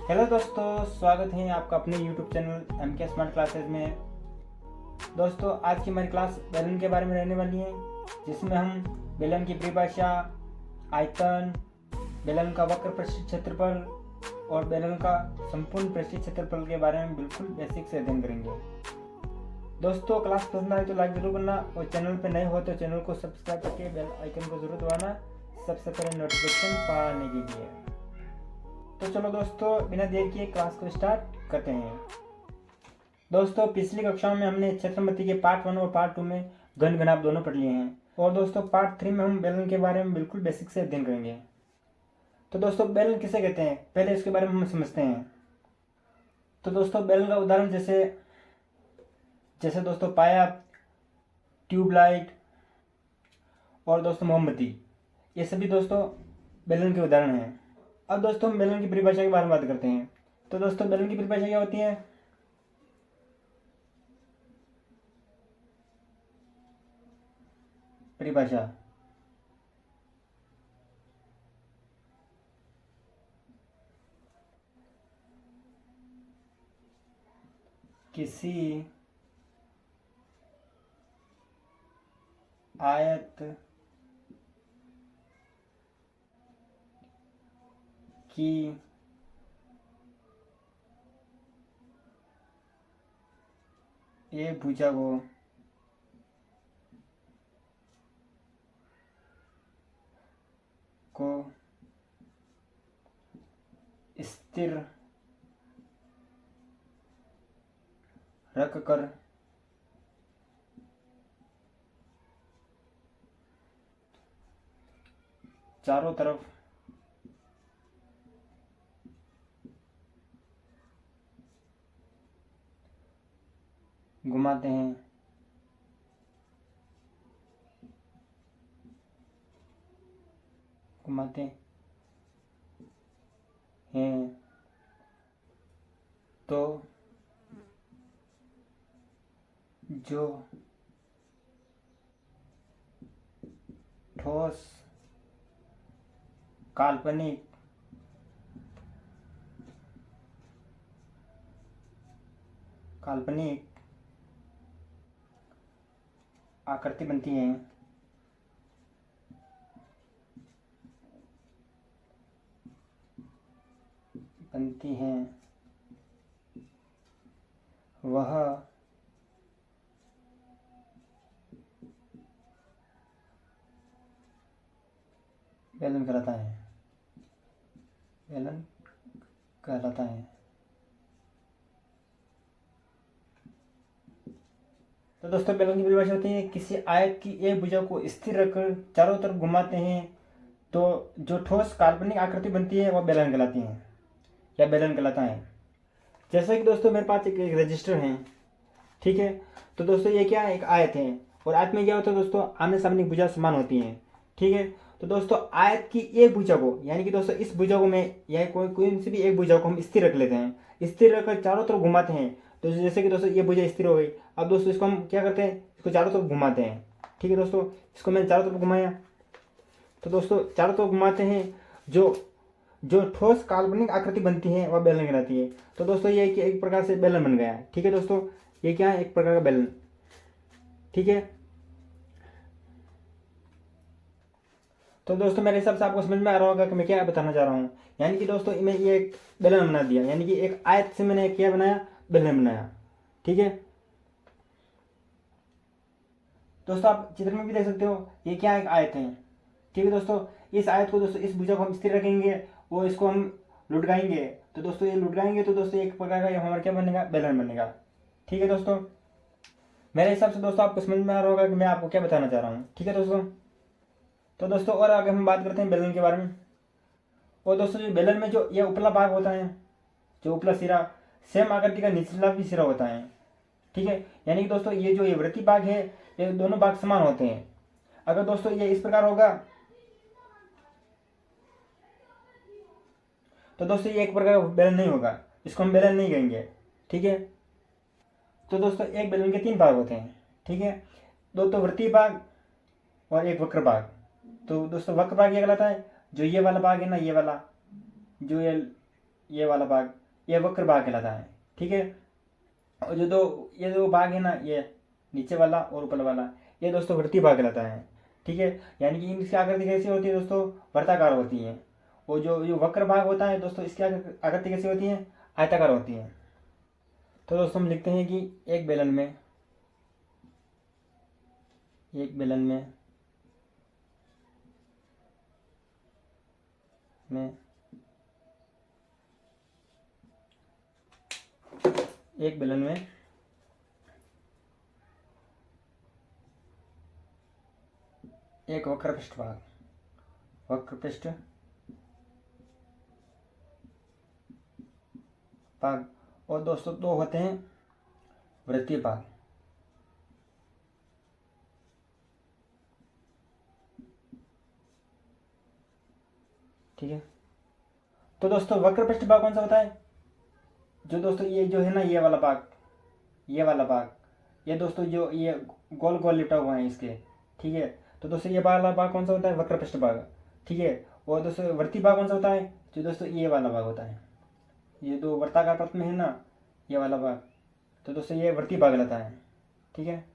Hello दोस्तों, स्वागत है आपका अपने YouTube channel MK smart classes में। दोस्तों, आज की हमारी क्लास बेलन के बारे में रहने वाली है, जिसमें हम बेलन की परिभाषा, आयतन, बेलन का वक्र पृष्ठीय क्षेत्रफल और बेलन का संपूर्ण पृष्ठीय क्षेत्रफल के बारे में बिल्कुल बेसिक से अध्ययन करेंगे। दोस्तों, क्लास पसंद आए तो लाइक जरूर करना और चैनल पर नए हो तो चैनल को सब्सक्राइब करके बेल आइकन को जरूर दबाना सबसे पहले नोटिफिकेशन पाने के लिए। तो चलो दोस्तों, बिना देर किए क्लास को स्टार्ट करते हैं। दोस्तों, पिछली कक्षाओं में हमने क्षेत्रमति के पार्ट 1 और पार्ट 2 में घन घनाभ दोनों पढ़ लिए हैं और दोस्तों पार्ट 3 में हम बेलन के बारे में बिल्कुल बेसिक से अध्ययन करेंगे। तो दोस्तों, बेलन किसे कहते हैं, पहले इसके बारे में हम समझते हैं। तो दोस्तों, बेलन का उदाहरण जैसे दोस्तों पाया, ट्यूबलाइट और दोस्तों मोमबत्ती, ये सभी दोस्तों बेलन के उदाहरण हैं। अब दोस्तों हम बेलन की परिभाषा के बारे में बात करते हैं। तो दोस्तों बेलन की परिभाषा क्या होती है? परिभाषा किसी आयत की एक भुजा को स्थिर रखकर चारों तरफ घुमाते हैं तो जो ठोस काल्पनिक आकृति बनती हैं वह बेलन कहलाता है। तो दोस्तों, बेलन की परिभाषा होती है किसी आयत की एक भुजा को स्थिर रखकर चारों तरफ घुमाते हैं तो जो ठोस काल्पनिक आकृति बनती है वह बेलन कहलाती है या बेलन कहलाता है। जैसे कि दोस्तों मेरे पास एक रजिस्टर है, ठीक है। तो दोस्तों ये क्या है, एक आयत है और आयत में क्या होता है दोस्तों, आमने सामने भुजा समान होती हैं, ठीक है। तो दोस्तों आयत की एक भुजा को, यानी कि दोस्तों इस भुजा को मैं या कोई सी भी एक भुजा को हम स्थिर रख लेते हैं, स्थिर रखकर चारों तरफ घुमाते हैं। तो जैसे कि दोस्तों ये भुजा स्थिर हो गई। अब दोस्तों इसको हम क्या करते हैं, इसको चारों तरफ घुमाते हैं, ठीक है दोस्तों। इसको मैंने चारों तरफ घुमाया, तो दोस्तों चारों तरफ घुमाते हैं जो ठोस काल्पनिक आकृति बनती है वह बेलन कहलाती है। तो दोस्तों ये एक प्रकार से बेलन बन गया है, ठीक है दोस्तों। ये क्या है, एक प्रकार का बेलन, ठीक है। तो दोस्तों मेरे हिसाब से आपको समझ में आ रहा होगा कि मैं क्या बताना चाह रहा हूँ। यानी कि दोस्तों मैं ये एक बेलन बना दिया, यानी कि एक आयत से मैंने क्या बनाया, बेलन बनाया, ठीक है। दोस्तों आप चित्र में भी देख सकते हो, ये क्या एक आयत है, ठीक है दोस्तों। इस आयत को दोस्तों, इस भुजा को हम स्थिर रखेंगे और इसको हम लुढ़काएंगे। तो दोस्तों ये लुढ़काएंगे तो दोस्तों एक प्रकार का हमारा क्या बनेगा, बेलन बनेगा, ठीक है दोस्तों। मेरे हिसाब से दोस्तों आपको समझ में आ रहा होगा कि मैं आपको क्या बताना चाह रहा हूँ, ठीक है दोस्तों। तो दोस्तों और आगे हम बात करते हैं बेलन के बारे में। और दोस्तों जो बेलन में जो ये उपला भाग होता है, जो उपला सिरा, सेम आकृति का निचला भी सिरा होता है, ठीक है। यानी कि दोस्तों ये जो ये वृत्तीय भाग है, ये दोनों भाग समान होते हैं। अगर दोस्तों ये इस प्रकार होगा तो दोस्तों ये एक प्रकार का बेलन नहीं होगा, इसको हम बेलन नहीं कहेंगे, ठीक है। तो दोस्तों एक बेलन के 3 भाग होते हैं, ठीक है। दो तो वृत्तीय भाग और एक वक्र भाग। तो दोस्तों वक्र भाग ये कहलाता है जो ये वाला भाग है ना, ये वाला जो ये ये वाला भाग, ये वक्र भाग कहलाता है। ठीक है। और ये दो भाग है ना, ये नीचे वाला और ऊपर वाला, ये दोस्तों वृत्तीय भाग कहलाता है। ठीक है। यानी कि इनकी आकृति कैसी होती है दोस्तों, वर्ताकार होती है। और जो वक्र भाग होता है दोस्तों, इसकी आकृति कैसी होती है, आयताकार होती है। तो दोस्तों हम लिखते हैं कि एक बेलन में एक बेलन में एक वक्र पृष्ठ भाग और दोस्तों दो होते हैं वृत्तीय भाग। ठीक है। तो दोस्तों वक्र पृष्ठ भाग कौन सा होता है, जो दोस्तों ये जो है ना, ये वाला भाग, ये दोस्तों जो ये गोल गोल लिपटा हुआ है इसके। ठीक है। तो दोस्तों ये वाला भाग कौन सा होता है, वक्र पृष्ठ भाग। ठीक है। और दोस्तों वृत्तीय भाग कौन सा होता है, जो दोस्तों ये वाला भाग होता है, ये दो वर्ताकार पथ में है ना, ये वाला भाग। तो दोस्तों ये वृत्तीय भाग रहता है। ठीक है।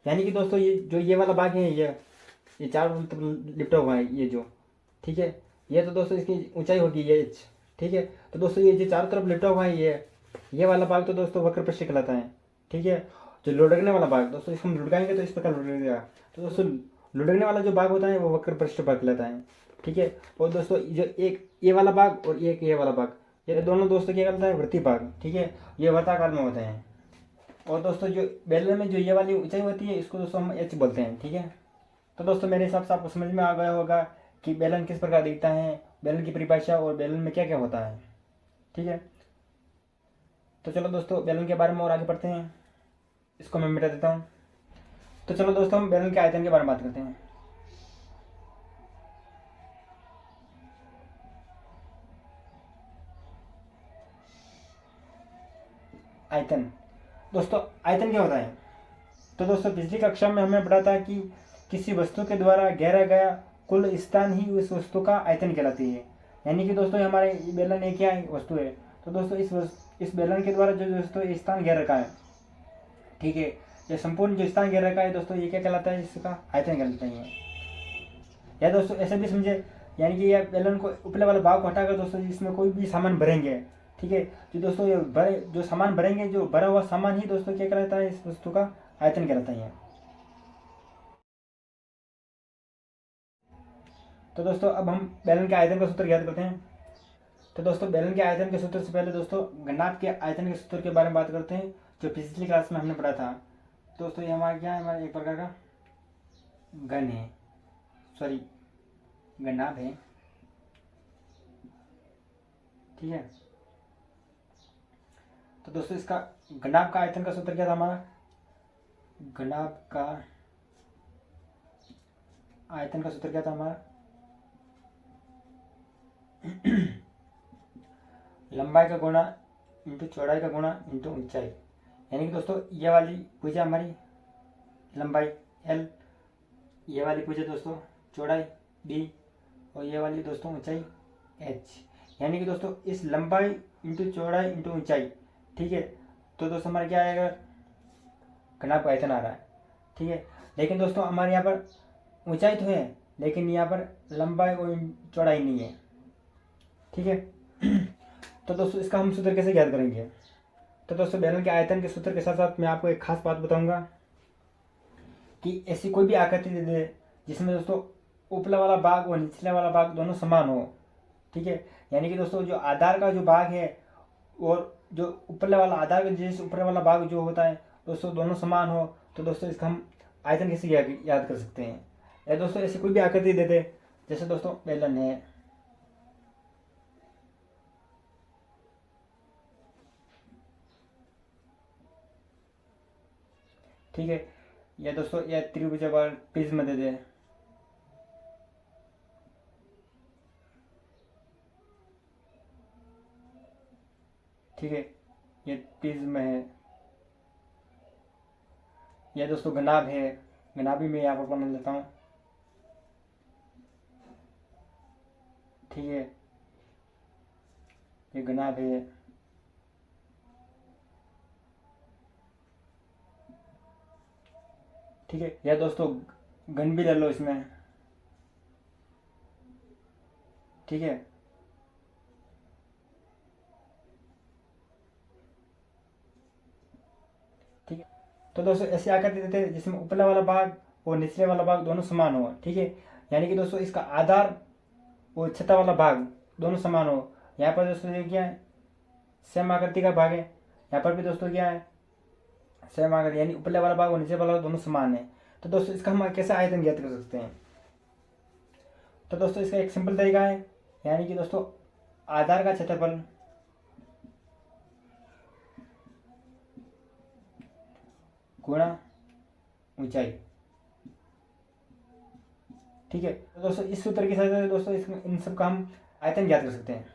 यानी कि दोस्तों ये जो ये वाला भाग है, ये चारों लिपटा हुआ है ये जो। ठीक है। ये तो दोस्तों इसकी ऊंचाई होगी ये h। ठीक है। तो दोस्तों ये जो चारों तरफ लिपटा हुआ है ये वाला भाग तो दोस्तों वक्र पृष्ठ कहलाता है। ठीक है। जो लुढ़कने वाला भाग दोस्तों, इसको हम लुढ़काएंगे तो इस प्रकार लुढ़केगा। तो दोस्तों लुढ़कने वाला जो भाग होता है वो वक्र पृष्ठ भाग कहलाता है। ठीक है। और दोस्तों जो एक ये वाला भाग और एक ये वाला भाग, ये दोनों दोस्तों क्या कहलाता है, वृत्तीय भाग। ठीक है। ये वर्ताकार में होते हैं। और दोस्तों जो बेलन में जो ये वाली ऊंचाई होती है, इसको दोस्तों हम h बोलते हैं। ठीक है। तो दोस्तों मेरे हिसाब से आपको समझ में आ गया होगा कि बेलन किस प्रकार दिखता है, बेलन की परिभाषा और बेलन में क्या क्या होता है। ठीक है। तो चलो दोस्तों बेलन के बारे में और आगे बढ़ते हैं। इसको मैं मिटा देता हूँ। तो चलो दोस्तों हम बेलन के आयतन के बारे में बात करते हैं। आयतन दोस्तों, आयतन क्या होता है। तो दोस्तों पिछली कक्षा में हमें पढ़ा था कि किसी वस्तु के द्वारा घेरा गया कुल स्थान ही उस वस्तु का आयतन कहलाती है। यानी कि दोस्तों हमारे बेलन एक क्या वस्तु है, तो दोस्तों इस बेलन के द्वारा जो दोस्तों स्थान घेर रखा है, ठीक है, ये संपूर्ण जो स्थान घेर रखा है दोस्तों, ये क्या कहलाता है, इसका आयतन कहलाता है। या दोस्तों ऐसे भी समझे, यानी कि यह बेलन को ऊपरले वाला भाग को हटाकर दोस्तों इसमें कोई भी सामान भरेंगे। ठीक है। जो दोस्तों ये जो सामान भरेंगे, जो भरा हुआ सामान ही दोस्तों क्या कहलाता है, इस वस्तु का आयतन कहलाता है। तो दोस्तों अब हम बेलन के आयतन का सूत्र याद करते हैं। तो दोस्तों बेलन के आयतन के सूत्र से पहले दोस्तों घनाभ के आयतन के सूत्र के बारे में बात करते हैं, जो पिछली क्लास में हमने पढ़ा था। दोस्तों ये हमारा क्या है, हमारा एक प्रकार का घन है, सॉरी घनाभ है। ठीक है। तो दोस्तों इसका घनाभ का आयतन का सूत्र क्या था हमारा, घनाभ का आयतन का सूत्र क्या था हमारा, लंबाई का गुणा इंटू चौड़ाई का गुणा इंटू ऊंचाई। यानी कि दोस्तों ये वाली भुजा हमारी लंबाई L, ये वाली भुजा दोस्तों चौड़ाई D, और ये वाली दोस्तों ऊंचाई H। यानी कि दोस्तों इस लंबाई इंटू चौड़ाई इंटू ऊंचाई, ठीक है, तो दोस्तों हमारा क्या आएगा, घनाभ का आयतन आ रहा है। ठीक है। लेकिन दोस्तों हमारे यहाँ पर ऊंचाई तो है, लेकिन यहाँ पर लंबाई और चौड़ाई नहीं है। ठीक है। तो दोस्तों इसका हम सूत्र कैसे याद करेंगे। तो दोस्तों बेलन के आयतन के सूत्र के साथ साथ मैं आपको एक खास बात बताऊंगा कि ऐसी कोई भी आकृति दे दे जिसमें दोस्तों ऊपरला वाला भाग और निचले वाला भाग दोनों समान हो। ठीक है। यानी कि दोस्तों जो आधार का जो भाग है और जो ऊपरले वाला आधार का जैसे ऊपर वाला भाग जो होता है दोस्तों दोनों समान हो, तो दोस्तों इसका हम आयतन कैसे याद कर सकते हैं। या दोस्तों ऐसी कोई भी आकृति दे दे, जैसे दोस्तों बेलन है, ठीक है, या दोस्तों या त्रिभुज प्रिज्म दे दे, ठीक है, ये प्रिज्म है, या दोस्तों घनाभ है, घनाभ भी मैं यहाँ पर बना लेता हूँ। ठीक है, ये घनाभ है, ठीक है। या दोस्तों घन भी ले लो इसमें, ठीक है। ठीक है, तो दोस्तों ऐसे आकृति देते हैं जिसमें ऊपरला वाला भाग और निचले वाला भाग दोनों समान हो, ठीक है। यानी कि दोस्तों इसका आधार और छठा वाला भाग दोनों समान हो। यहाँ पर दोस्तों ये क्या है, सेम आकृति का भाग है। यहाँ पर भी दोस्तों क्या है, सेम आकृति, यानी ऊपरले वाला भाग और नीचे वाला भाग दोनों समान है। तो दोस्तों इसका हम कैसे आयतन ज्ञात कर सकते हैं? तो दोस्तों इसका एक सिंपल तरीका है, यानी कि दोस्तों आधार का क्षेत्रफल गुणा ऊंचाई, ठीक है। तो दोस्तों इस सूत्र की सहायता से दोस्तों इन सब का हम आयतन ज्ञात कर सकते हैं।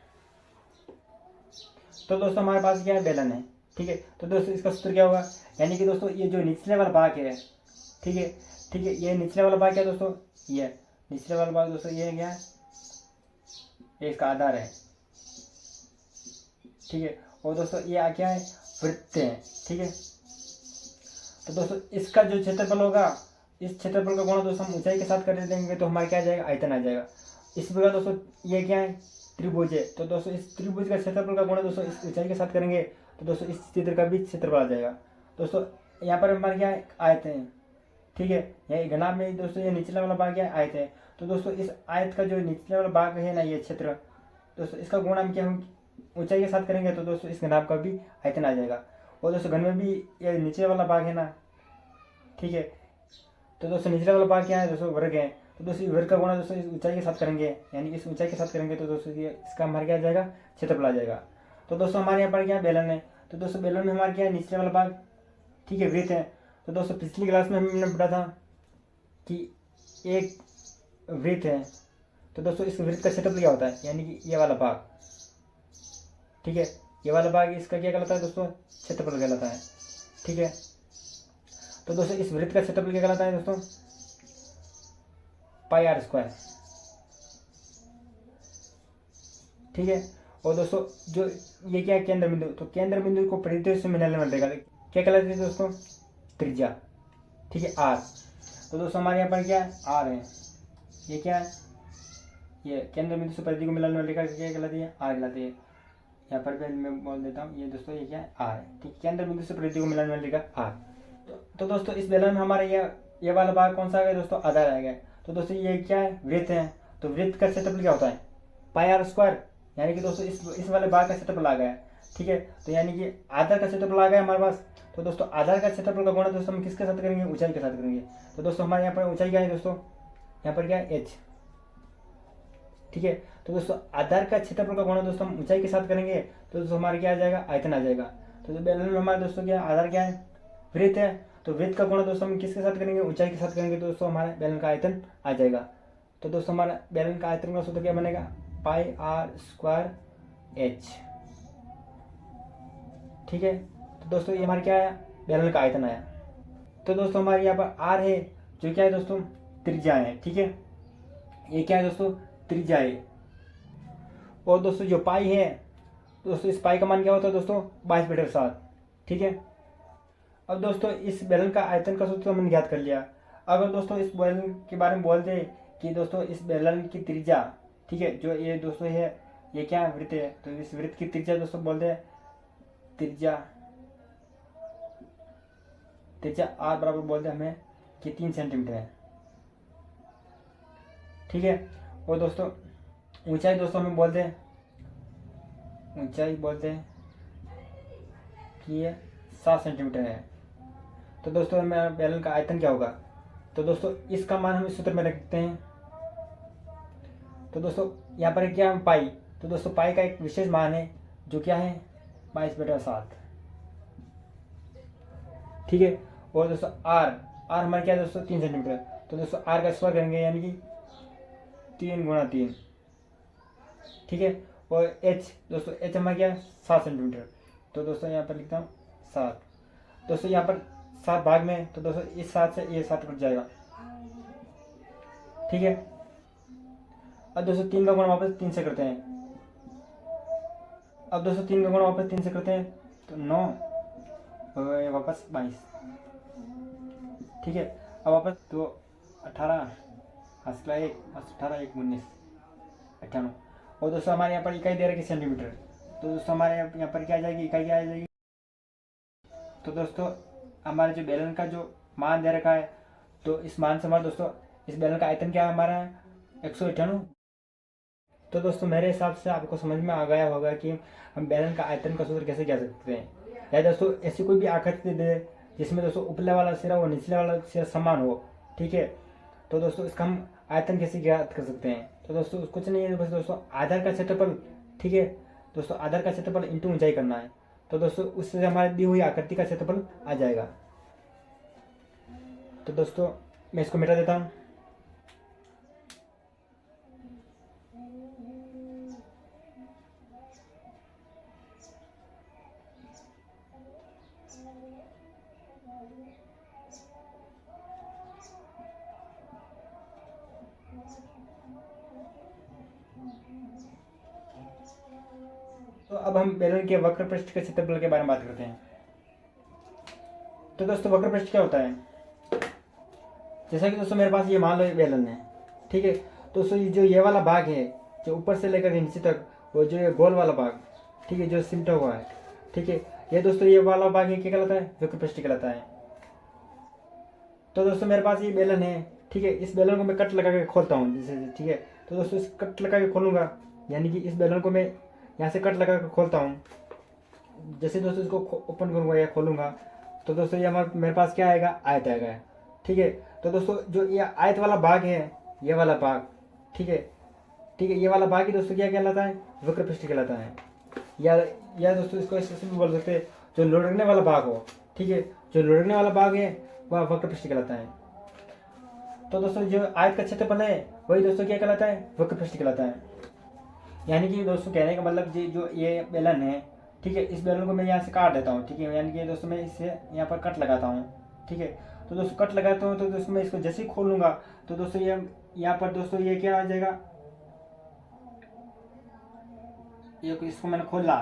तो दोस्तों हमारे पास क्या है, बेलन है, ठीक है। तो दोस्तों इसका सूत्र क्या होगा, यानी कि दोस्तों ये जो निचले वाला भाग है, ठीक है, ठीक है, ये निचले वाला भाग क्या है दोस्तों, ये निचले वाला भाग दोस्तों ये क्या है, ये इसका आधार है, ठीक है। और दोस्तों ये क्या है, वृत्त है, ठीक है। तो दोस्तों इसका जो क्षेत्रफल होगा, इस क्षेत्रफल का गुणा दोस्तों हम ऊंचाई के साथ कर देंगे तो हमारा क्या आ जाएगा, आयतन आ जाएगा। इस प्रकार दोस्तों ये क्या है, त्रिभुज है। तो दोस्तों इस त्रिभुज का क्षेत्रफल का गुणा दोस्तों इस ऊंचाई के साथ करेंगे तो दोस्तों इस चित्र का भी क्षेत्रफल आ जाएगा। दोस्तों यहाँ पर हमारे क्या है, आयत है, ठीक है। यही घनाभ में दोस्तों ये निचला वाला भाग क्या है, आयत है। तो दोस्तों इस आयत का जो निचले वाला भाग है ना, ये क्षेत्र, दोस्तों इसका गुणा हम क्या, हम ऊंचाई के साथ करेंगे तो दोस्तों इस घनाभ का भी आयतन आ जाएगा। और दोस्तों घन में भी ये नीचे वाला भाग है ना, ठीक है। तो दोस्तों निचले वाला भाग क्या है दोस्तों, वर्ग है। तो दोस्तों वर्ग का गुणा दोस्तों इस ऊंचाई के साथ करेंगे, यानी इस ऊंचाई के साथ करेंगे तो दोस्तों ये इसका हमारे क्या आ जाएगा, क्षेत्रफल आ जाएगा। तो दोस्तों हमारे यहाँ पर क्या बेलन है। तो दोस्तों बेलन में हमारे क्या है, निचले वाला भाग, ठीक है, वृत्त है। तो दोस्तों पिछली क्लास में हमने पढ़ा था कि एक वृत्त है। तो दोस्तों इस वृत्त का क्षेत्रफल क्या होता है, यानी कि ये वाला भाग, ठीक है, ये वाला भाग इसका क्या कहलाता है दोस्तों, क्षेत्रफल कहलाता है, ठीक है। तो दोस्तों इस वृत्त का क्षेत्रफल क्या कहलाता है दोस्तों, पाई आर स्क्वायर, ठीक है। और दोस्तों जो ये क्या है, केंद्र बिंदु, तो केंद्र बिंदु को परिधि से मिलाने वाला रेखा क्या कहलाती है दोस्तों, त्रिज्या, ठीक है, आर। तो दोस्तों हमारे यहाँ पर क्या है, आर है। ये क्या है, ये केंद्र बिंदु से परिधि को मिलाने वाली रेखा क्या कहलाती है, आर कहलाती है। यहाँ पर भी मैं बोल देता हूँ, ये दोस्तों ये क्या है, आर है, ठीक है। केंद्र बिंदु से परिधि को मिलाने वाली रेखा आर। तो दोस्तों इस बेलन में हमारे ये वाला भाग कौन सा आ गया दोस्तों, आधार आ गया। तो दोस्तों ये क्या है, वृत्त है। तो वृत्त का क्षेत्रफल क्या होता है, पाई आर स्क्वायर, यानी कि दोस्तों इस वाले भाग का क्षेत्रफल आ गया, ठीक है। तो यानी कि आधार का क्षेत्रफल आ गया हमारे पास। तो दोस्तों आधार का क्षेत्रफल का गुणा दोस्तों हम किसके साथ करेंगे, ऊंचाई के साथ करेंगे। तो दोस्तों हमारे यहाँ पर ऊंचाई क्या है दोस्तों, यहाँ पर क्या है, एच, ठीक है। तो दोस्तों आधार का क्षेत्रफल का गुणा दोस्तों हम ऊंचाई के साथ करेंगे तो दोस्तों हमारे क्या आ जाएगा, आयतन आ जाएगा। तो बेलन में हमारे दोस्तों क्या आधार क्या है, वृत्त है। तो वृत्त का गुणा दोस्तों हम किसके साथ करेंगे, ऊंचाई के साथ करेंगे तो दोस्तों हमारा बेलन का आयतन आ जाएगा। तो दोस्तों हमारा बेलन का आयतन का सूत्र क्या बनेगा, पाई आर स्क्वायर एच, ठीक है। तो दोस्तों ये हमारे क्या आया, बेलन का आयतन आया। तो दोस्तों हमारे यहाँ पर आर है जो क्या है दोस्तों, त्रिज्या है, ठीक है। ये क्या है दोस्तों, त्रिज्या है। और दोस्तों जो पाई है, दोस्तों इस पाई का मान क्या होता है दोस्तों, 22/7, ठीक है। अब दोस्तों इस बेलन का आयतन का सूत्र हमने ज्ञात कर लिया। अगर दोस्तों इस बेलन के बारे में बोल दे कि दोस्तों इस बेलन की त्रिज्या, ठीक है, जो ये दोस्तों है, ये क्या वृत्त है, तो इस वृत्त की त्रिज्या दोस्तों बोल दे, त्रिज्या आर बराबर बोल दे हमें कि 3 सेंटीमीटर है, ठीक है। और दोस्तों ऊंचाई दोस्तों हमें बोलते हैं, ऊंचाई बोलते हैं कि ये 7 सेंटीमीटर है। तो दोस्तों हमें बेलन का आयतन क्या होगा, तो दोस्तों इसका मान हम इस सूत्र में रखते हैं। तो दोस्तों यहाँ पर क्या है, पाई। तो दोस्तों पाई का एक विशेष मान है जो क्या है, 22/7, ठीक है। और दोस्तों आर हमारे क्या है दोस्तों, 3 सेंटीमीटर। तो दोस्तों आर का स्क्वायर करेंगे यानी कि 3 × 3, ठीक है। और एच दोस्तों, एच हमारा क्या है, 7 सेंटीमीटर। तो दोस्तों यहाँ पर लिखता हूँ 7। दोस्तों यहाँ पर 7 भाग में, तो दोस्तों इस 7 से ये 7 कट जाएगा, ठीक है। अब दोस्तों 3 का गुणा वापस 3 से करते हैं। अब दोस्तों 3 का गुणा वापस 3 से करते हैं तो 9 वापस 22। ठीक है, अब वापस तो 18 हंसला 1 18 1 19 98। और दोस्तों हमारे यहाँ पर इकाई दे रखी सेंटीमीटर, तो दोस्तों हमारे यहाँ पर क्या आ जाएगी, इकाई क्या आ जाएगी। तो दोस्तों हमारे जो बेलन का जो मान दे रखा है, तो इस मान से हमारा दोस्तों इस बेलन का आयतन क्या है हमारा 198। तो दोस्तों मेरे हिसाब से आपको समझ में आ गया होगा कि हम बेलन का आयतन का सूत्र कैसे कह सकते हैं। या दोस्तों ऐसी कोई भी आकृति दे जिसमें दोस्तों ऊपरले वाला सिरा और निचले वाला सिरा समान हो, ठीक है, तो दोस्तों इसका हम आयतन कैसे ज्ञात कर सकते हैं। तो दोस्तों कुछ नहीं है, बस दोस्तों आधार का क्षेत्रफल, ठीक है, दोस्तों आधार का क्षेत्रफल इंटू ऊंचाई करना है। तो दोस्तों उससे हमारी दी हुई आकृति का क्षेत्रफल आ जाएगा। तो दोस्तों मैं इसको मिटा देता हूँ। तो अब हम बेलन के वक्र पृष्ठ के क्षेत्रफल के बारे में बात करते हैं। तो दोस्तों वक्र पृष्ठ क्या होता है, जैसा कि दोस्तों मेरे पास ये मान लो बेलन है, ठीक है, दोस्तों ये जो ये वाला भाग है जो ऊपर से लेकर नीचे तक, वो जो ये गोल वाला भाग, ठीक है, जो सिमटा हुआ है, ठीक है, ये दोस्तों ये वाला भाग ये क्या कहलाता है, वक्र पृष्ठ कहलाता है। तो दोस्तों मेरे पास ये बेलन है, ठीक है, इस बेलन को मैं कट लगा के खोलता हूँ जैसे, ठीक है, तो दोस्तों इस कट लगा के खोलूंगा, यानी कि इस बेलन को मैं यहाँ से कट लगा कर खोलता हूँ। जैसे दोस्तों इसको ओपन करूँगा या खोलूँगा तो दोस्तों ये मेरे पास क्या आएगा, आयत आएगा, ठीक है। तो दोस्तों जो ये आयत वाला भाग है, ये वाला भाग, ठीक है, ठीक है, ये वाला भाग ही दोस्तों क्या कहलाता है, वक्र पृष्ठ कहलाता है। या दोस्तों इसको ऐसे भी बोल सकते हैं, जो लुढ़कने वाला भाग हो, ठीक है, जो लुढ़कने वाला भाग है वह वक्र पृष्ठ कहलाता है। तो दोस्तों जो आयत का क्षेत्रफल है वही दोस्तों क्या कहलाता है, वक्र पृष्ठ कहलाता है। यानी कि दोस्तों कहने का मतलब जो ये बेलन है, ठीक है, इस बेलन को मैं यहाँ से काट देता हूँ, ठीक है, यानी कि दोस्तों मैं इससे यहाँ पर कट लगाता हूँ, ठीक है। तो दोस्तों कट लगाता हूँ तो दोस्तों मैं इसको जैसे ही खोलूँगा तो दोस्तों ये यहाँ पर दोस्तों ये क्या आ जाएगा, ये इसको मैंने खोला,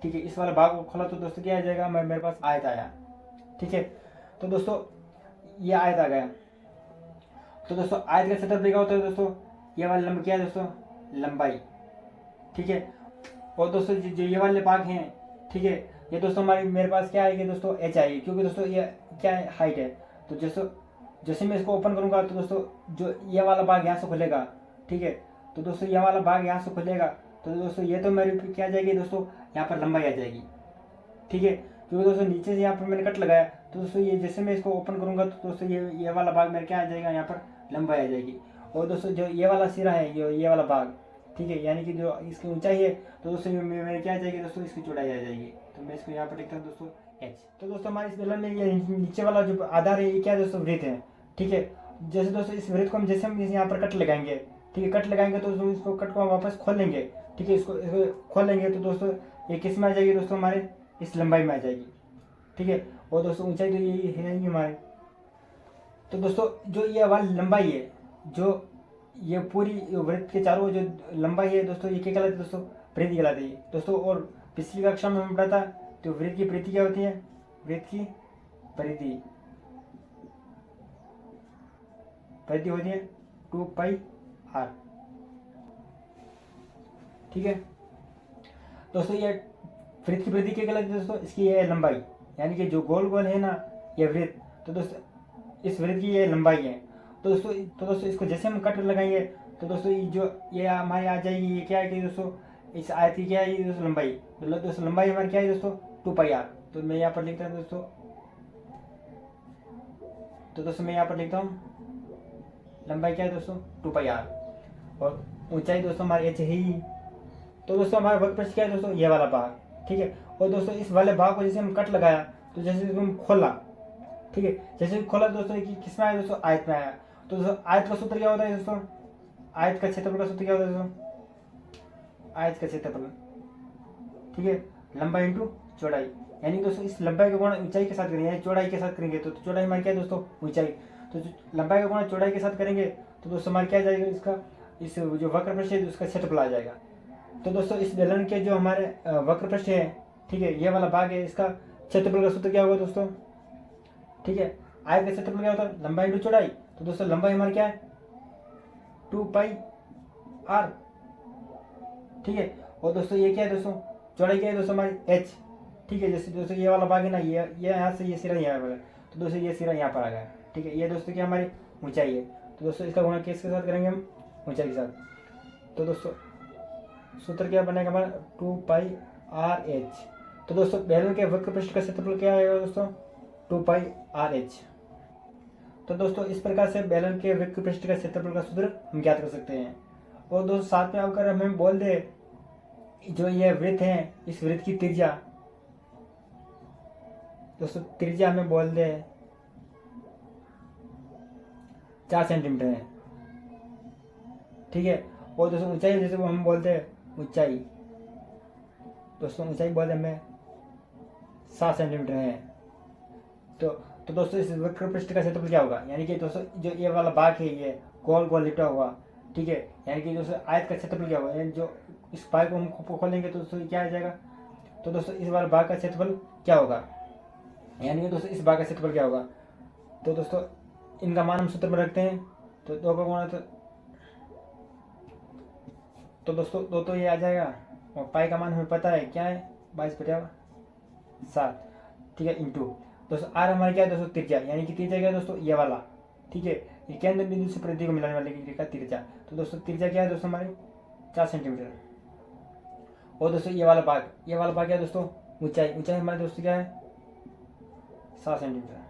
ठीक है, इस वाला भाग को खोला तो दोस्तों क्या आ जाएगा, मेरे पास आयत आया, ठीक है। तो दोस्तों ये आयत आ गया। तो दोस्तों आयत का क्षेत्रफल क्या होता है दोस्तों, ये वाला लंबाई क्या है दोस्तों, लंबाई, ठीक है। और दोस्तों जो ये वाले भाग हैं, ठीक है, ये दोस्तों मेरे पास क्या आएगी दोस्तों, एच आएगी, क्योंकि दोस्तों ये क्या है, हाइट है। तो जैसे मैं इसको ओपन करूंगा तो दोस्तों जो ये वाला भाग यहाँ से खुलेगा, ठीक है, तो दोस्तों ये वाला भाग यहाँ से खुलेगा तो दोस्तों ये तो मेरी क्या आ जाएगी दोस्तों, यहाँ पर लंबाई आ जाएगी, ठीक है, क्योंकि दोस्तों नीचे से यहाँ पर मैंने कट लगाया तो दोस्तों ये जैसे मैं इसको ओपन करूंगा तो दोस्तों ये वाला भाग मेरा क्या आ जाएगा, यहाँ पर लंबाई आ जाएगी। और दोस्तों जो ये वाला सिरा है, ये वाला भाग, ठीक है, यानी कि जो इसकी ऊंचाई है तो दोस्तों मेरे क्या आ जाएगी दोस्तों, इसकी चौड़ाई आ जाएगी। तो मैं इसको यहाँ पर लिखता हूँ दोस्तों एच। तो दोस्तों हमारे इस बेलन में ये नीचे वाला जो आधार है ये क्या दोस्तों, वृत्त है, ठीक है। जैसे दोस्तों इस वृत्त को हम जैसे हम यहाँ पर कट लगाएंगे, ठीक है, कट लगाएंगे तो दोस्तों इसको कट को हम वापस खोल लेंगे, ठीक है, इसको खोल लेंगे तो दोस्तों ये किस में आ जाएगी दोस्तों, हमारे इस लंबाई में आ जाएगी, ठीक है। और दोस्तों ऊंचाई तो ये है ही हमारे। तो दोस्तों जो ये वाली लंबाई है, जो ये पूरी वृत्त के चारों जो लंबाई है दोस्तों, ये क्या कहलाती है दोस्तों, परिधि कहलाती है दोस्तों। और पिछली कक्षा में हमें पढ़ा था तो वृत्त की परिधि क्या होती है, वृत्त की परिधि होती है 2πr, ठीक है। दोस्तों ये वृत्त की परिधि क्या कहलाती है दोस्तों, इसकी ये लंबाई, यानी कि जो गोल गोल है ना ये वृत्त, तो दोस्तों इस वृत्त की ये लंबाई है। तो दोस्तों इसको जैसे हम कट लगाएंगे तो दोस्तों ये हमारी आ जाएगी, ये क्या है कि दोस्तों इस आयत की क्या है दोस्तों, लंबाई। तो दोस्तों लंबाई हमारी क्या है दोस्तों, 2πr। तो मैं यहाँ पर लिखता हूँ दोस्तों, तो दोस्तों मैं यहाँ पर लिखता हूँ लंबाई क्या है दोस्तों, 2πr। और ऊंचाई दोस्तों हमारी एच ही। तो दोस्तों हमारा वक्र पृष्ठ क्या है दोस्तों, ये वाला भाग, ठीक है। और दोस्तों इस वाले भाग को जैसे हम कट लगाया तो जैसे हम खोला, ठीक है, जैसे खोला दोस्तों किस में आया दोस्तों, आयत में आया। तो दोस्तों आयत का सूत्र क्या होता है दोस्तों, आयत का क्षेत्रफल का सूत्र क्या होता है दोस्तों, आयत का क्षेत्रफल, ठीक है, लंबाई इंटू चौड़ाई। यानी दोस्तों इस लंबाई का गुणा ऊंचाई के साथ करेंगे, यानी चौड़ाई के साथ करेंगे तो चौड़ाई हमारी क्या है दोस्तों, ऊंचाई। तो लंबाई का गुणा चौड़ाई के साथ करेंगे तो दोस्तों हमारी क्या जाएगा, इसका इस जो वक्र पृष्ठ है उसका क्षेत्रफल आ जाएगा। तो दोस्तों इस बेलन के जो हमारे वक्र पृष्ठ है, ठीक है, ये वाला भाग है, इसका क्षेत्रफल का सूत्र क्या होगा दोस्तों? ठीक है, आयत का क्षेत्रफल क्या होता है? लंबाई इंटू चौड़ाई। तो दोस्तों लंबाई हमारी क्या है? 2πr, ठीक है। और दोस्तों ये क्या है दोस्तों? चौड़ाई क्या है दोस्तों हमारी? h, ठीक है। जैसे दोस्तों ये वाला भाग है ना, ये यहाँ से ये सिरा यहाँ पर, तो दोस्तों ये सिरा यहाँ पर आ गया, ठीक है। ये दोस्तों क्या हमारी ऊंचाई है, तो दोस्तों इसका गुणा किसके साथ करेंगे हम? ऊंचाई के साथ। तो दोस्तों सूत्र क्या बनेगा हमारा? 2πrh। तो दोस्तों बेलन के वक्र पृष्ठ का क्षेत्रफल क्या आएगा दोस्तों? 2πrh। तो दोस्तों इस प्रकार से बेलन के वक्र पृष्ठ का क्षेत्रफल का सूत्र हम ज्ञात कर सकते हैं। और दोस्तों साथ में अगर हमें बोल दे जो ये वृत्त है, इस वृत्त की त्रिज्या, दोस्तों त्रिज्या हमें बोल दे 4 सेंटीमीटर है, ठीक है। और दोस्तों ऊंचाई जैसे वो हम बोलते हैं ऊंचाई, दोस्तों ऊंचाई बोलते हमें 7 सेंटीमीटर है। तो दोस्तों इस वक्र पृष्ठ का क्षेत्रफल क्या होगा? यानी कि दोस्तों जो ये वाला भाग है ये गोल गोल लिपटा हुआ, ठीक है, यानी कि दोस्तों आयत का क्षेत्रफल क्या होगा? यानी जो इस भाग को हम खोलेंगे तो दोस्तों क्या आ जाएगा? तो दोस्तों इस वाले भाग का क्षेत्रफल क्या होगा? यानी कि दोस्तों इस भाग का क्षेत्रफल क्या होगा? तो दोस्तों इनका मान हम सूत्र में रखते हैं, तो 2 का गुणा, तो दोस्तों 2 तो ये आ जाएगा, और पाई का मान हमें पता है क्या है? 22/7, ठीक है, इंटू दोस्तों आर हमारी क्या है दोस्तों? त्रिज्या, यानी कि त्रिज्या क्या है दोस्तों? ये वाला, ठीक है, ये केंद्र बिंदु से परिधि को मिलाने वाले की त्रिज्या। तो दोस्तों त्रिज्या क्या है दोस्तों हमारी? 4 सेंटीमीटर। और दोस्तों ये वाला भाग क्या है दोस्तों? ऊंचाई हमारे दोस्तों क्या है? 7 सेंटीमीटर।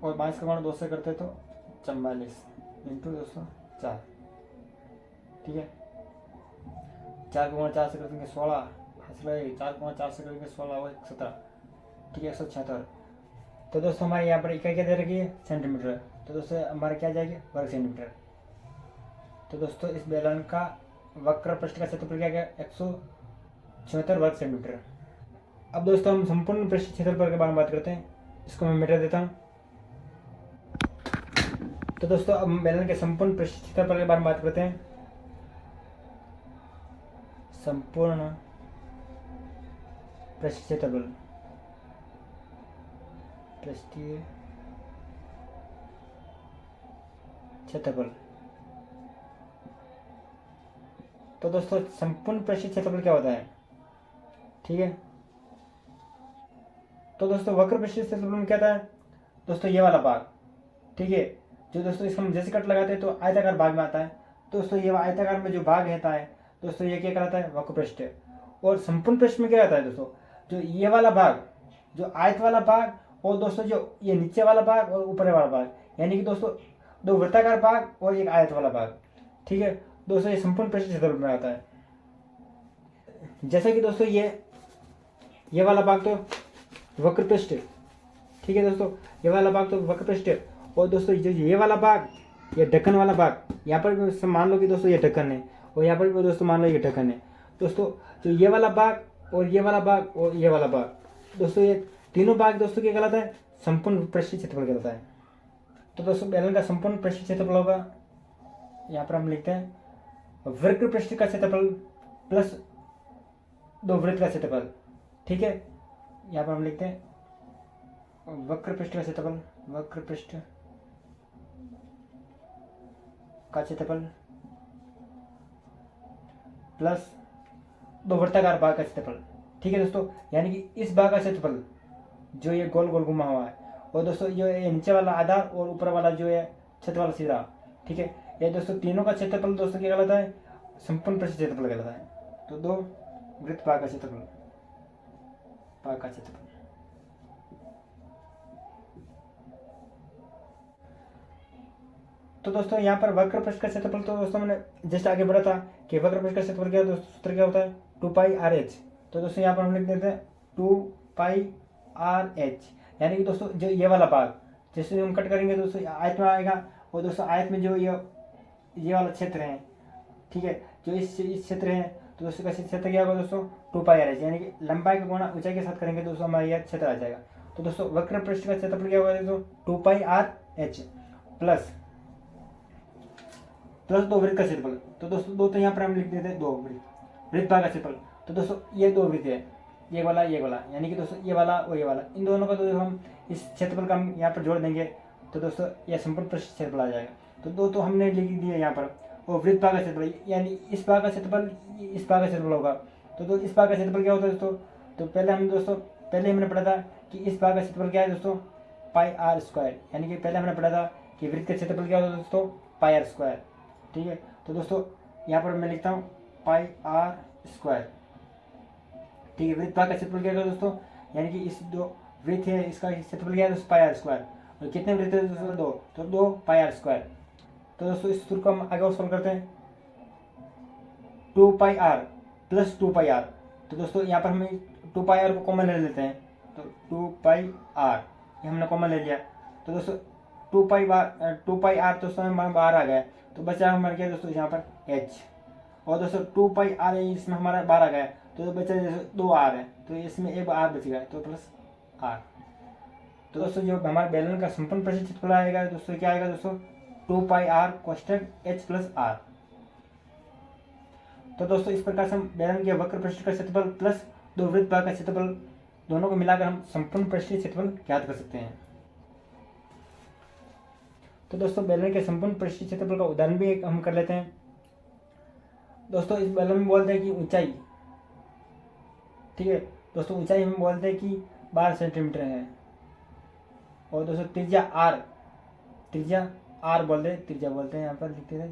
और 22 का गुणा 2 से करते तो 44 इंटू दोस्तों 4, ठीक है। 4 का गुणा 4 से करेंगे 16, 4 का गुणा 4 से करेंगे 16 और 17, ठीक है, 176। तो दोस्तों हमारे यहाँ पर इकाई क्या दे रखी है? सेंटीमीटर। तो दोस्तों हमारे क्या जाएगी? वर्ग सेंटीमीटर। तो दोस्तों इस बेलन का वक्र पृष्ठ का क्षेत्रफल क्या गया? 176 वर्ग सेंटीमीटर। अब दोस्तों हम संपूर्ण पृष्ठ क्षेत्रफल के बारे में बात करते हैं। इसको मैं मीटर देता हूँ। तो दोस्तों अब बेलन के संपूर्ण पृष्ठ क्षेत्रफल के बारे में बात करते हैं। संपूर्ण पृष्ठ क्षेत्रफल, पृष्ठीय क्षेत्रफल। तो दोस्तों संपूर्ण पृष्ठीय क्षेत्रफल क्या होता है? ठीक है, तो दोस्तों वक्र पृष्ठीय क्षेत्रफल में क्या था दोस्तों? ये वाला भाग, ठीक है, जो दोस्तों इसको हम जैसे कट लगाते हैं तो आयताकार भाग में आता है। दोस्तों ये आयताकार में जो भाग रहता है दोस्तों ये क्या कहलाता है? वक्र पृष्ठ। और संपूर्ण पृष्ठ में क्या रहता है दोस्तों? जो ये वाला भाग, जो आयत वाला भाग, और दोस्तों जो ये नीचे वाला भाग और ऊपर वाला भाग, यानी कि दोस्तों 2 वृत्ताकार भाग और एक आयत वाला भाग, ठीक है दोस्तों, ये संपूर्ण पृष्ठ क्षेत्रफल में आता है। जैसा कि दोस्तों ये वाला भाग तो वक्र पृष्ठ, ठीक है दोस्तों, ये वाला भाग तो वक्र पृष्ठ। और दोस्तों जो ये वाला भाग, ये ढक्कन वाला भाग, यहाँ पर भी मान लो कि दोस्तों ये ढक्कन है, और यहाँ पर भी दोस्तों मान लो ये ढक्कन है। दोस्तों जो ये वाला भाग और ये वाला भाग और ये वाला भाग, दोस्तों ये तीनों भाग दोस्तों क्या कहलाता है? संपूर्ण पृष्ठीय क्षेत्रफल कहलाता है। तो दोस्तों बेलन का संपूर्ण पृष्ठीय क्षेत्रफल होगा, यहाँ पर हम लिखते हैं वक्र पृष्ठ का क्षेत्रफल प्लस 2 वृत्त का क्षेत्रफल, ठीक है। यहाँ पर हम लिखते हैं वक्र पृष्ठ का क्षेत्रफल, वक्र पृष्ठ का क्षेत्रफल प्लस 2 वृत्ताकार भाग का क्षेत्रफल, ठीक है दोस्तों। यानी कि इस भाग का क्षेत्रफल जो ये गोल गोल घुमा हुआ है, और दोस्तों जो ये नीचे वाला आधार और ऊपर वाला जो है छत वाला सिरा, ठीक है, ये दोस्तों तीनों का क्षेत्रफल दोस्तों क्या कहलाता है? संपूर्ण पृष्ठ क्षेत्रफल कहलाता है। तो 2 वृत्त भाग का क्षेत्रफल, भाग का क्षेत्रफल। तो दोस्तों यहाँ पर वक्र पृष्ठ का क्षेत्रफल तो दोस्तों मैंने जस्ट आगे बढ़ा था कि वक्र पृष्ठ का क्षेत्रफल क्या है दोस्तों? सूत्र क्या होता है? 2πrh। तो दोस्तों यहाँ पर हम लिख देते हैं 2πrh, यानी कि दोस्तों जो ये वाला भाग जैसे हम कट करेंगे दोस्तों आयत में आएगा, और दोस्तों आयत में जो ये वाला क्षेत्र है, ठीक है, जो इस क्षेत्र है, तो दोस्तों का क्षेत्र क्या होगा दोस्तों? 2πrh, यानी कि लंबाई का गुणा ऊंचाई के साथ करेंगे दोस्तों हमारा यह क्षेत्र आ जाएगा। तो दोस्तों वक्र पृष्ठ का क्षेत्रफल क्या होगा दोस्तों? 2πrh प्लस प्लस 2 वृत्त का क्षेत्रफल। तो दोस्तों 2 तो यहाँ पर हम लिख देते हैं 2 वृत्त भाग का क्षेत्रफल। तो दोस्तों ये 2 वृत्त है, ये वाला यानी कि दोस्तों ये वाला और ये वाला, इन दोनों का तो हम इस क्षेत्रफल का हम यहाँ पर जोड़ देंगे। तो दोस्तों यह संपूर्ण पृष्ठ क्षेत्रफल आ जाएगा। तो 2 तो हमने लिख दिया यहाँ पर, और वृत्त भाग का क्षेत्रफल यानी इस भाग का क्षेत्रफल इस भाग का क्षेत्रफल होगा। तो इस भाग का क्षेत्रफल क्या होता है दोस्तों? तो पहले हमने पढ़ा था कि इस भाग का क्षेत्रफल क्या है दोस्तों? पाई आर स्क्वायर। यानी कि पहले हमने पढ़ा था कि वृत्त का क्षेत्रफल क्या होता है दोस्तों? पाई आर स्क्वायर। ठीक है, तो दोस्तों यहाँ पर मैं लिखता हूँ पाई आर स्क्वायर। ठीक है, वृत्त भाग का क्षेत्रफल क्या होगा दोस्तों? यानी कि इस 2 वृत्त है, इसका क्षेत्रफल क्या है दोस्तों? पाई आर स्क्वायर। और कितने वृत्त है दोस्तों? 2, तो 2 पाई आर स्क्वायर। तो दोस्तों इस सूत्र को हम आगे और सॉल्व करते हैं। 2 पाई आर प्लस 2 पाई आर। तो दोस्तों यहाँ पर हमें 2 पाई आर को कॉमन ले लेते हैं। तो 2 पाई आर ये हमने कॉमन ले लिया। तो दोस्तों 2 पाई आर दोस्तों हमारे बाहर आ गया। तो बचा हमारे क्या दोस्तों यहाँ पर एच। और दोस्तों 2 पाई आर इसमें हमारा बाहर आ गया। तो बचा जैसे 2 आर है, तो इसमें एक आर बच गया, तो प्लस आर। तो दोस्तों जो हमारे बेलन का संपूर्ण पृष्ठ क्षेत्रफल आएगा दोस्तों, क्या आएगा दोस्तों? 2 पाई आर कोष्ठक एच प्लस आर। तो दोस्तों इस प्रकार से हम बेलन के वक्र पृष्ठ का क्षेत्रफल प्लस 2 वृत्त भाग का क्षेत्रफल दोनों को मिलाकर हम संपूर्ण पृष्ठीय क्षेत्रफल ज्ञात कर सकते हैं। तो दोस्तों बेलन के संपूर्ण पृष्ठीय क्षेत्रफल का उदाहरण भी हम कर लेते हैं। दोस्तों इस बेलन में बोलते हैं कि ऊंचाई, ठीक है दोस्तों, ऊंचाई हम बोलते हैं कि 12 सेंटीमीटर है। और दोस्तों त्रिज्या आर बोलते हैं, यहाँ पर लिखते थे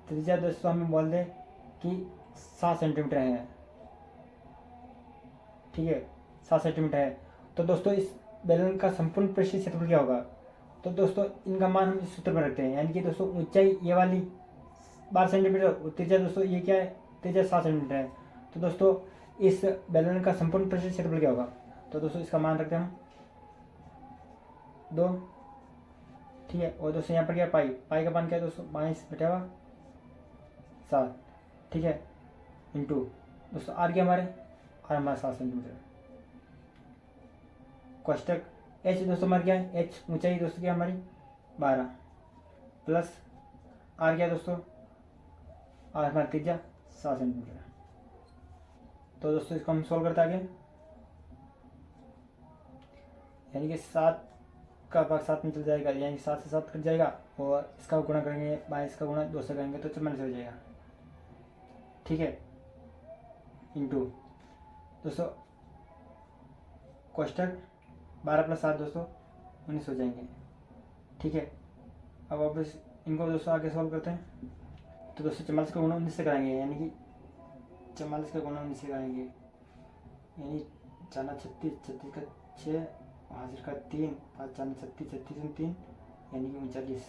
त्रिज्या दोस्तों हम बोलते हैं कि 7 सेंटीमीटर है। ठीक है, 7 सेंटीमीटर है। तो दोस्तों इस बेलन का संपूर्ण पृष्ठीय क्षेत्रफल क्या होगा? तो दोस्तों इनका मान हम इस सूत्र में रखते हैं। यानी कि दोस्तों ऊंचाई ये वाली 12 सेंटीमीटर और त्रिज्या दोस्तों ये क्या है? त्रिज्या 7 सेंटीमीटर है। तो दोस्तों इस बेलन का संपूर्ण पृष्ठीय क्षेत्रफल क्या होगा? तो दोस्तों इसका मान रखते हैं हम 2। ठीक है, और दोस्तों यहाँ पर क्या पाई का मान क्या है दोस्तों? 22/7। ठीक है, इंटू दोस्तों आर क्या आर हमारा 7 सेंटीमीटर। कोष्टक एच दोस्तों हमारे क्या है? एच ऊंचाई दोस्तों क्या हमारी 12 प्लस आर क्या दोस्तों? आर हमारा त्रिज्या 7 सेंटीमीटर। तो दोस्तों इसको हम सॉल्व करते आगे। यानी कि 7 का भाग 7 में चल जाएगा, यानी 7 से 7 कट जाएगा, और इसका गुणा करेंगे 22 का गुणा 2 से करेंगे तो 44 हो जाएगा। ठीक है, इंटू दोस्तों कोष्टक 12 + 7 दोस्तों 19 हो जाएंगे। ठीक है, अब वापस इनको दोस्तों आगे सॉल्व करते हैं। तो दोस्तों 44 का गुणा 19 से कराएंगे, यानी कि 44 का गुणा 19 से कराएंगे, यानी 4 36 36 का 6 5 का 3 5 4 36 36 3 यानी कि 39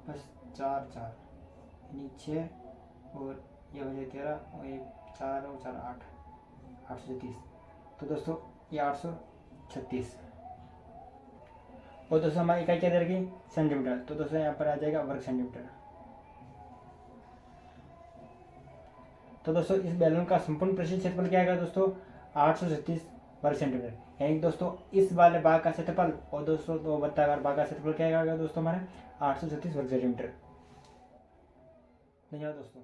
बस 4 4 यानी 6 और ये हो जाए 13 और ये 4 और 4 8 836। तो दोस्तों ये 836। और दोस्तों हमारी इकाई क्या दे रखी? सेंटीमीटर। तो दोस्तों यहाँ पर आ जाएगा वर्ग सेंटीमीटर। तो दोस्तों इस बेलन का संपूर्ण पृष्ठीय क्षेत्रफल क्या आएगा दोस्तों? 836 वर्ग सेंटीमीटर। यानी दोस्तों इस वाले भाग का क्षेत्रफल और दोस्तों 2 वृत्ताकार भाग का क्षेत्रफल क्या आएगा दोस्तों? हमारे 836 वर्ग सेंटीमीटर। धन्यवाद दोस्तों।